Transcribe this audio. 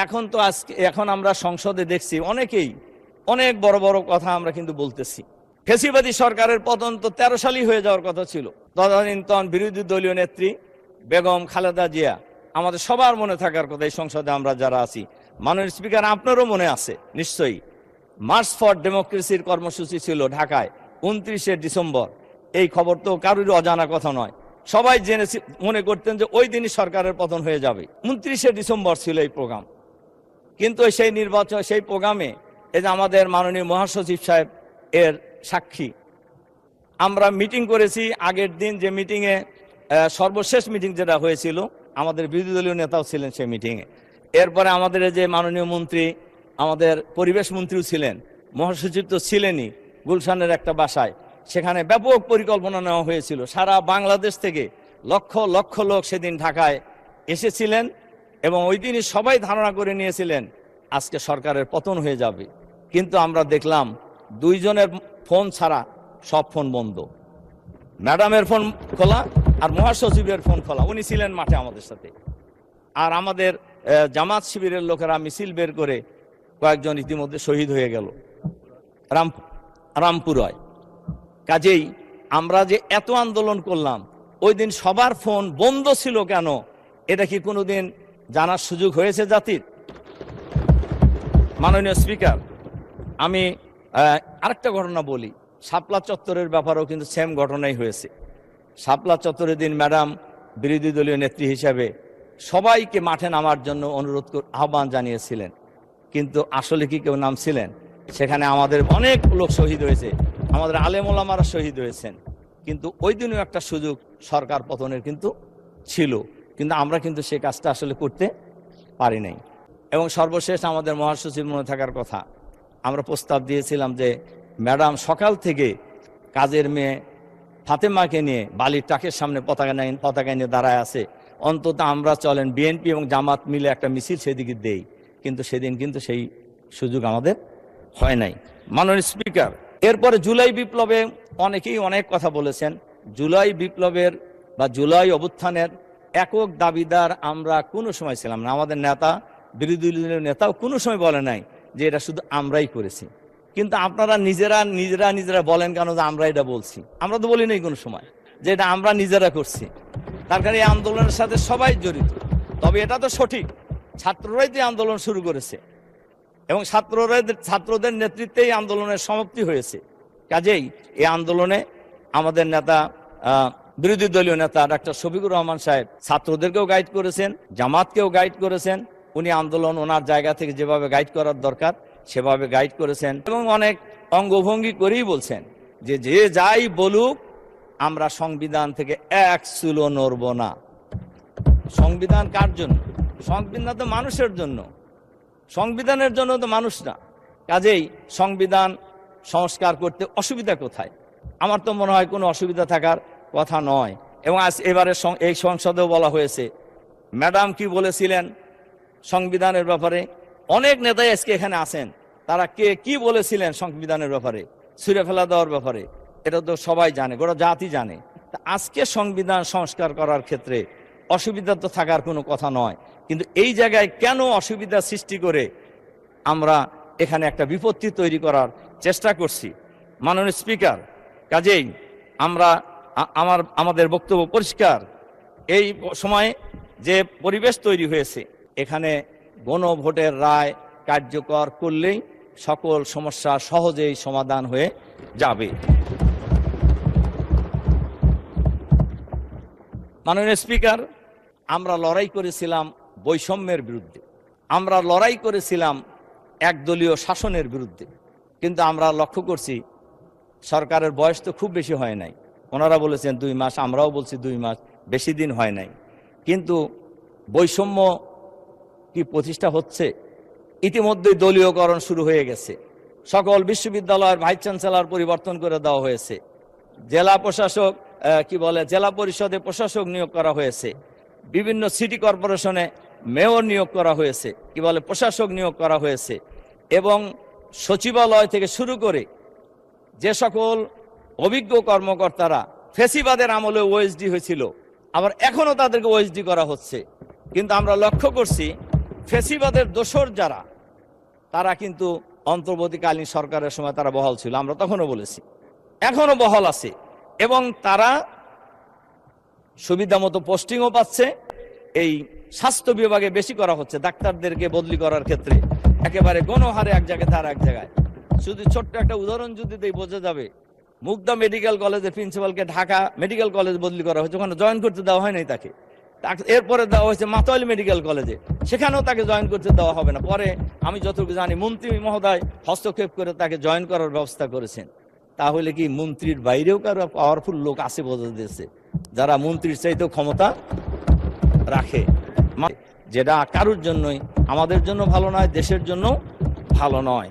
এখন তো এখন আমরা সংসদে দেখছি অনেকেই অনেক বড় বড় কথা আমরা কিন্তু বলতেছি। ফ্যাসিবাদী সরকারের পতন তো 13 সালই হয়ে যাওয়ার কথা ছিল। তদানীন্তন বিরোধী দলীয় নেত্রী বেগম খালেদা জিয়া আমাদের সবার মনে থাকার কথা, এই সংসদে আমরা যারা আছি। মাননীয় স্পিকার, আপনারও মনে আছে নিশ্চয়ই, মার্চ ফর ডেমোক্রেসির কর্মসূচি ছিল ঢাকায় 29শে ডিসেম্বর। এই খবর তো কারোর অজানা কথা নয়, সবাই জেনে মনে করতেন যে ওই দিনই সরকারের পতন হয়ে যাবে। 29শে ডিসেম্বর ছিল এই প্রোগ্রাম, কিন্তু সেই নির্বাচন, সেই প্রোগ্রামে এই যে আমাদের মাননীয় মহাসচিব সাহেব এর সাক্ষী, আমরা মিটিং করেছি আগের দিন, যে মিটিংয়ে সর্বশেষ মিটিং যেটা হয়েছিল, আমাদের বিরোধী দলীয় নেতাও ছিলেন সেই মিটিংয়ে। এরপরে আমাদের যে মাননীয় মন্ত্রী, আমাদের পরিবেশ মন্ত্রীও ছিলেন, মহাসচিব তো ছিলেনই গুলশানের একটা বাসায়। সেখানে ব্যাপক পরিকল্পনা নেওয়া হয়েছিল, সারা বাংলাদেশ থেকে লক্ষ লক্ষ লোক সেদিন ঢাকায় এসেছিলেন এবং ওই দিনই সবাই ধারণা করে নিয়েছিলেন আজকে সরকারের পতন হয়ে যাবে। কিন্তু আমরা দেখলাম দুইজনের ফোন ছাড়া সব ফোন বন্ধ। ম্যাডামের ফোন খোলা আর মহাসচিবের ফোন খোলা, উনি ছিলেন মাঠে আমাদের সাথে। আর আমাদের জামাত শিবিরের লোকেরা মিছিল বের করে কয়েকজন ইতিমধ্যে শহীদ হয়ে গেল রামপুরায়। কাজেই আমরা যে এত আন্দোলন করলাম, ওই দিন সবার ফোন বন্ধ ছিল কেন, এটা কি কোনোদিন জানার সুযোগ হয়েছে জাতির? মাননীয় স্পিকার, আমি আরেকটা ঘটনা বলি। শাপলা চত্বরের ব্যাপারেও কিন্তু সেম ঘটনাই হয়েছে। শাপলা চত্বরের দিন ম্যাডাম বিরোধী দলীয় নেত্রী হিসাবে সবাইকে মাঠে নামার জন্য আহ্বান জানিয়েছিলেন, কিন্তু আসলে কি কেউ নামছিলেন? সেখানে আমাদের অনেক লোক শহীদ হয়েছে, আমাদের আলেম ওলামারা শহীদ হয়েছেন। কিন্তু ওই দিনও একটা সুযোগ সরকার পতনের কিন্তু ছিল, কিন্তু আমরা কিন্তু সেই কাজটা আসলে করতে পারি নাই। এবং সর্বশেষ আমাদের মহাসচিব মনে থাকার কথা, আমরা প্রস্তাব দিয়েছিলাম যে ম্যাডাম সকাল থেকে কাজের মেয়ে ফাতেমাকে নিয়ে বালির টাকের সামনে পতাকা নিয়ে দাঁড়ায় আছে, অন্তত আমরা চলেন বিএনপি এবং জামাত মিলে একটা মিছিল সেদিকে দেই। কিন্তু সেদিন কিন্তু সেই সুযোগ আমাদের হয় নাই। মাননীয় স্পিকার, এরপরে জুলাই বিপ্লবে অনেকেই অনেক কথা বলেছেন। জুলাই বিপ্লবের বা জুলাই অভ্যুত্থানের একক দাবিদার আমরা কোনো সময় ছিলাম না। আমাদের নেতা, বিরোধী দলীয় নেতাও কোনো সময় বলে নাই যে এটা শুধু আমরাই করেছি। কিন্তু আপনারা নিজেরা বলেন কেন যে আমরা এটা বলছি? আমরা তো বলি নাই কোনো সময় যে এটা আমরা নিজেরা করছি। তার কারণে এই আন্দোলনের সাথে সবাই জড়িত। তবে এটা তো সঠিক, ছাত্ররাই যে আন্দোলন শুরু করেছে এবং ছাত্রদের নেতৃত্বেই আন্দোলনের সমাপ্তি হয়েছে। কাজেই এই আন্দোলনে আমাদের নেতা, বিরোধী দলীয় নেতা ডাক্তার শফিকুর রহমান সাহেব ছাত্রদেরকেও গাইড করেছেন, জামাতকেও গাইড করেছেন। উনি আন্দোলন ওনার জায়গা থেকে যেভাবে গাইড করার দরকার সেভাবে গাইড করেছেন এবং অনেক অঙ্গভঙ্গি করেই বলছেন যে যে যাই বলুক আমরা সংবিধান থেকে এক চুলো নড়ব না। সংবিধান কার জন্য? সংবিধান তো মানুষের জন্য, সংবিধানের জন্য তো মানুষ না। কাজেই সংবিধান সংস্কার করতে অসুবিধা কোথায়? আমার তো মনে হয় কোনো অসুবিধা থাকার কথা নয়। এবং আজ এবারে এই সংসদেও বলা হয়েছে, ম্যাডাম কি বলেছিলেন সংবিধানের ব্যাপারে? অনেক নেতাই আজকে এখানে আছেন, তারা কে কি বলেছিলেন সংবিধানের ব্যাপারে, ছুঁড়ে ফেলা দেওয়ার ব্যাপারে, এটা তো সবাই জানে, গোটা জাতি জানে। তা আজকে সংবিধান সংস্কার করার ক্ষেত্রে অসুবিধা তো থাকার কোনো কথা নয়, কিন্তু এই জায়গায় কেন অসুবিধা সৃষ্টি করে আমরা এখানে একটা বিপত্তি তৈরি করার চেষ্টা করছি? মাননীয় স্পিকার, কাজেই আমরা আমাদের বক্তব্য পরিষ্কার। এই সময়ে যে পরিবেশ তৈরি হয়েছে, এখানে গণভোটের রায় কার্যকর করলেই সকল সমস্যা সহজেই সমাধান হয়ে যাবে। মাননীয় স্পিকার, আমরা লড়াই করেছিলাম বৈষম্যের বিরুদ্ধে, আমরা লড়াই করেছিলাম একদলীয় শাসনের বিরুদ্ধে। কিন্তু আমরা লক্ষ্য করছি সরকারের বয়স তো খুব বেশি হয় নাই। ওনারা বলেছেন 2 মাস, আমরাও বলছি 2 মাস, বেশি দিন হয় নাই। কিন্তু বৈষম্য কি প্রতিষ্ঠা হচ্ছে? ইতিমধ্যেই দলীয়করণ শুরু হয়ে গেছে। সকল বিশ্ববিদ্যালয়ের ভাইস চ্যান্সেলর পরিবর্তন করে দেওয়া হয়েছে। জেলা প্রশাসক জেলা পরিষদে প্রশাসক নিয়োগ করা হয়েছে। বিভিন্ন সিটি কর্পোরেশনে মেয়র নিয়োগ করা হয়েছে, প্রশাসক নিয়োগ করা হয়েছে। এবং সচিবালয় থেকে শুরু করে যে সকল অভিজ্ঞ কর্মকর্তারা ফ্যাসিবাদের আমলে ওএসডি হয়েছিল, আবার এখনো তাদেরকে ওএসডি করা হচ্ছে। কিন্তু আমরা লক্ষ্য করছি ফেসিবাদের দোসর যারা, তারা কিন্তু অন্তর্বর্তীকালীন সরকারের সময় তারা বহাল ছিল, আমরা তখনও বলেছি, এখনো বহাল আছে, এবং তারা সুবিধা মতো পোস্টিংও পাচ্ছে। এই স্বাস্থ্য বিভাগে বেশি করা হচ্ছে, ডাক্তারদেরকে বদলি করার ক্ষেত্রে একেবারে গণহারে এক জায়গায় তার এক জায়গায়। শুধু ছোট্ট একটা উদাহরণ যদি দেই বোঝা যাবে, মুগদা মেডিকেল কলেজের প্রিন্সিপালকে ঢাকা মেডিকেল কলেজ বদলি করা হয়েছে, ওখানে জয়েন করতে দেওয়া হয় নাই তাকে। এরপরে দেওয়া হয়েছে মাতোয়াইল মেডিকেল কলেজে, সেখানেও তাকে জয়েন করতে দেওয়া হবে না। পরে আমি যতটুকু জানি মন্ত্রী মহোদয় হস্তক্ষেপ করে তাকে জয়েন করার ব্যবস্থা করেছেন। তাহলে কি মন্ত্রীর বাইরেও কারো পাওয়ারফুল লোক আছে বোঝা দিয়েছে, যারা মন্ত্রীর চাইতেও ক্ষমতা রাখে, যেটা কারোর জন্যই, আমাদের জন্য ভালো নয়, দেশের জন্য ভালো নয়।